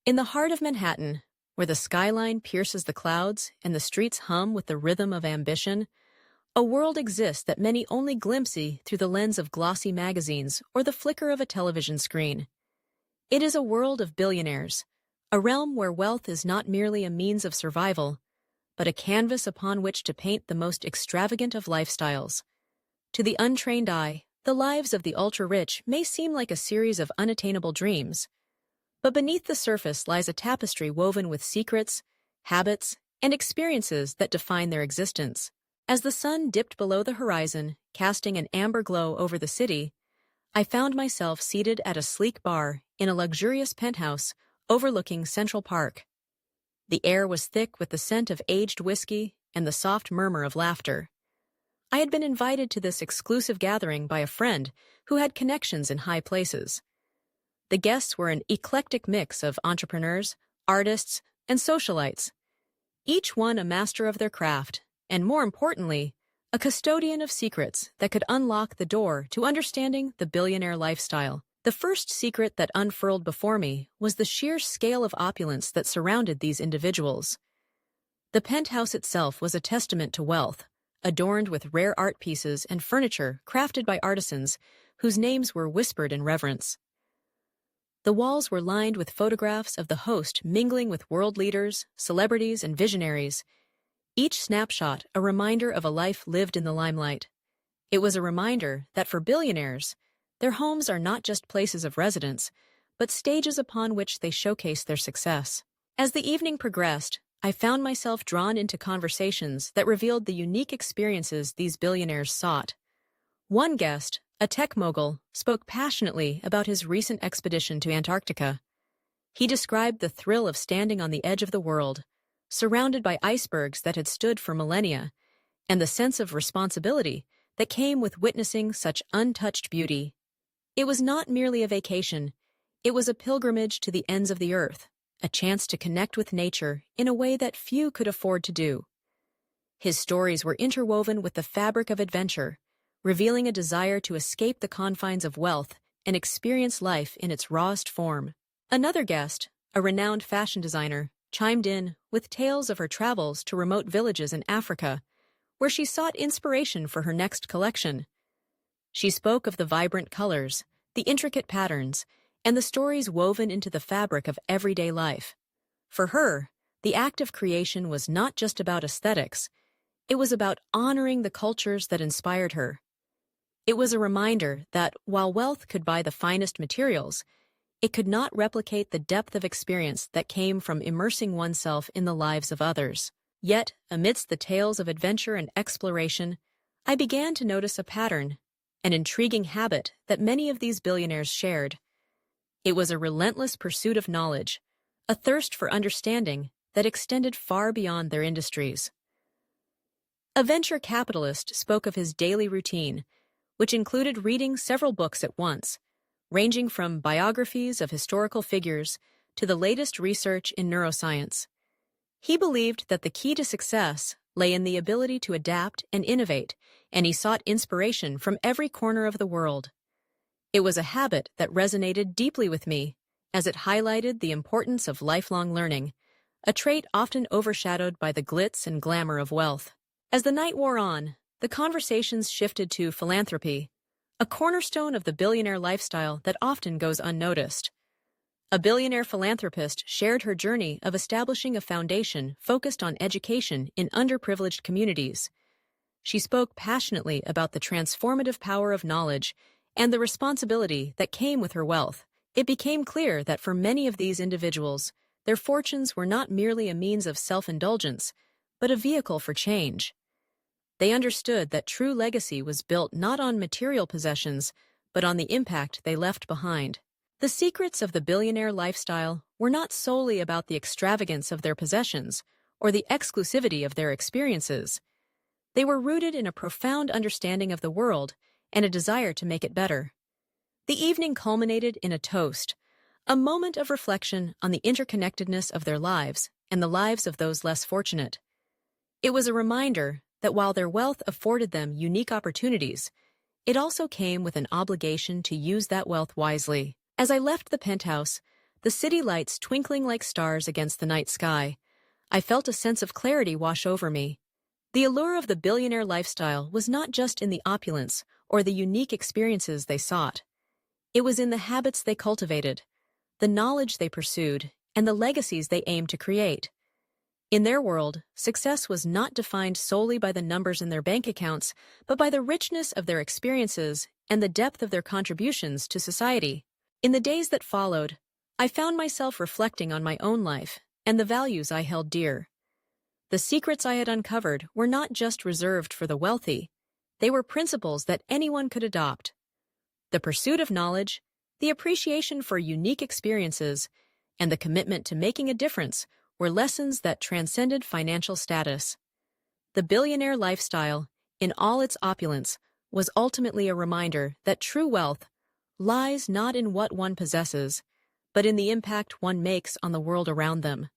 In the heart of Manhattan, where the skyline pierces the clouds and the streets hum with the rhythm of ambition, a world exists that many only glimpse through the lens of glossy magazines or the flicker of a television screen. It is a world of billionaires, a realm where wealth is not merely a means of survival, but a canvas upon which to paint the most extravagant of lifestyles. To the untrained eye, the lives of the ultra-rich may seem like a series of unattainable dreams, but beneath the surface lies a tapestry woven with secrets, habits, and experiences that define their existence. As the sun dipped below the horizon, casting an amber glow over the city, I found myself seated at a sleek bar in a luxurious penthouse overlooking Central Park. The air was thick with the scent of aged whiskey and the soft murmur of laughter. I had been invited to this exclusive gathering by a friend who had connections in high places. The guests were an eclectic mix of entrepreneurs, artists, and socialites, each one a master of their craft, and more importantly, a custodian of secrets that could unlock the door to understanding the billionaire lifestyle. The first secret that unfurled before me was the sheer scale of opulence that surrounded these individuals. The penthouse itself was a testament to wealth, adorned with rare art pieces and furniture crafted by artisans whose names were whispered in reverence. The walls were lined with photographs of the host mingling with world leaders, celebrities, and visionaries, each snapshot a reminder of a life lived in the limelight. It was a reminder that for billionaires, their homes are not just places of residence, but stages upon which they showcase their success. As the evening progressed, I found myself drawn into conversations that revealed the unique experiences these billionaires sought. One guest, a tech mogul, spoke passionately about his recent expedition to Antarctica. He described the thrill of standing on the edge of the world, surrounded by icebergs that had stood for millennia, and the sense of responsibility that came with witnessing such untouched beauty. It was not merely a vacation, it was a pilgrimage to the ends of the earth, a chance to connect with nature in a way that few could afford to do. His stories were interwoven with the fabric of adventure, revealing a desire to escape the confines of wealth and experience life in its rawest form. Another guest, a renowned fashion designer, chimed in with tales of her travels to remote villages in Africa, where she sought inspiration for her next collection. She spoke of the vibrant colors, the intricate patterns, and the stories woven into the fabric of everyday life. For her, the act of creation was not just about aesthetics, it was about honoring the cultures that inspired her. It was a reminder that while wealth could buy the finest materials, it could not replicate the depth of experience that came from immersing oneself in the lives of others. Yet, amidst the tales of adventure and exploration, I began to notice a pattern, an intriguing habit that many of these billionaires shared. It was a relentless pursuit of knowledge, a thirst for understanding that extended far beyond their industries. A venture capitalist spoke of his daily routine, which included reading several books at once, ranging from biographies of historical figures to the latest research in neuroscience. He believed that the key to success lay in the ability to adapt and innovate, and he sought inspiration from every corner of the world. It was a habit that resonated deeply with me, as it highlighted the importance of lifelong learning, a trait often overshadowed by the glitz and glamour of wealth. As the night wore on, the conversations shifted to philanthropy, a cornerstone of the billionaire lifestyle that often goes unnoticed. A billionaire philanthropist shared her journey of establishing a foundation focused on education in underprivileged communities. She spoke passionately about the transformative power of knowledge and the responsibility that came with her wealth. It became clear that for many of these individuals, their fortunes were not merely a means of self-indulgence, but a vehicle for change. They understood that true legacy was built not on material possessions, but on the impact they left behind. The secrets of the billionaire lifestyle were not solely about the extravagance of their possessions or the exclusivity of their experiences. They were rooted in a profound understanding of the world and a desire to make it better. The evening culminated in a toast, a moment of reflection on the interconnectedness of their lives and the lives of those less fortunate. It was a reminder that while their wealth afforded them unique opportunities, it also came with an obligation to use that wealth wisely. As I left the penthouse, the city lights twinkling like stars against the night sky. I felt a sense of clarity wash over me. The allure of the billionaire lifestyle was not just in the opulence or the unique experiences they sought. It was in the habits they cultivated, the knowledge they pursued, and the legacies they aimed to create. In their world, success was not defined solely by the numbers in their bank accounts, but by the richness of their experiences and the depth of their contributions to society. In the days that followed, I found myself reflecting on my own life and the values I held dear. The secrets I had uncovered were not just reserved for the wealthy. They were principles that anyone could adopt. The pursuit of knowledge, the appreciation for unique experiences, and the commitment to making a difference were lessons that transcended financial status. The billionaire lifestyle, in all its opulence, was ultimately a reminder that true wealth lies not in what one possesses, but in the impact one makes on the world around them.